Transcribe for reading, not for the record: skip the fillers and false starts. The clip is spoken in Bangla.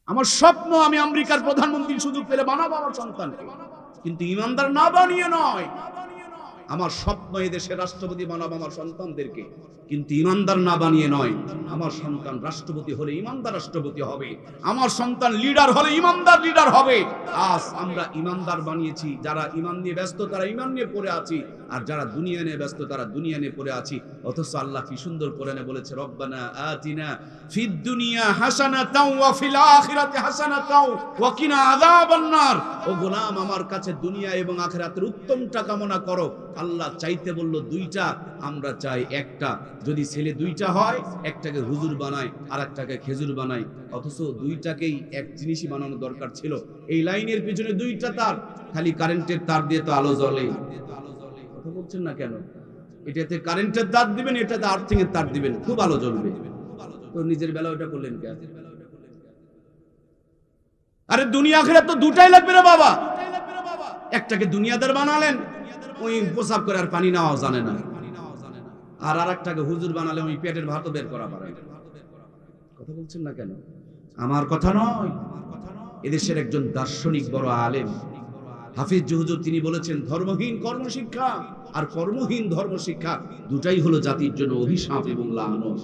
আমার স্বপ্ন আমি আমেরিকার প্রধানমন্ত্রীর সুযোগ পেলে বানাবো আমার সন্তানকে, কিন্তু ইমানদার না বানিয়ে নয়। আমার স্বপ্ন এদেশের রাষ্ট্রপতি বানাবো আমার সন্তানদেরকে, কিন্তু ইমানদার না বানিয়ে নয়। আমার সন্তান রাষ্ট্রপতি হলে ইমানদার রাষ্ট্রপতি হবে, আমার সন্তান লিডার হলে ইমানদার লিডার হবে। আজ আমরা ইমানদার বানিয়েছি, যারা ইমান নিয়ে ব্যস্ত তারা ইমান নিয়ে পড়ে আছি, আর যারা দুনিয়া নিয়ে ব্যস্ত তারা দুনিয়া নিয়ে পড়ে আছি। অথচ আল্লাহ কি সুন্দর কোরআনে বলেছে, রব্বানা আতিনা ফিদ দুনিয়া হাসানাতাও ওয়া ফিল আখিরাতি হাসানাতাও ওয়া কিনা আযাবান নার। ও গোলাম, আমার কাছে দুনিয়া এবং আখিরাতের উত্তমটা কামনা করো। আল্লাহ চাইতে বলল দুইটা, আমরা চাই একটা। যদি ছেলে দুইটা হয়, একটাকে হুজুর বানায় আর একটাকে খেজুর বানায়, অথচ দুইটাকেই এক জিনিসই বানানো দরকার ছিল। এই লাইনের পিছনে দুইটা তার, খালি কারেন্টের তার দিয়ে তো আলো জ্বলে। কথা বলছেন না কেন? এটাতে কারেন্টের তার দিবেন, এটাতে আর্থিং এর তার দিবেন, খুব আলো জ্বলবে। তো নিজের বেলা ওটা করলেন কেন? আরে দুনিয়া আখিরাত তো দুটাই লাগবে রে বাবা। একটাকে দুনিয়াদার বানালেন, ওই প্রসাব করে আর পানি নেওয়াও জানে না, আর আরেকটাকে হুজুর বানালে ওই পেটের ভাতও বের করা পারে না। কথা বলছেন না কেন? আমার কথা নয়, এদেশের একজন দার্শনিক বড় আলেম হাফিজ হুজুর, তিনি বলেছেন ধর্মহীন কর্মশিক্ষা আর কর্মহীন ধর্মশিক্ষা দুটাই হলো জাতির জন্য অভিশাপ এবং লানত।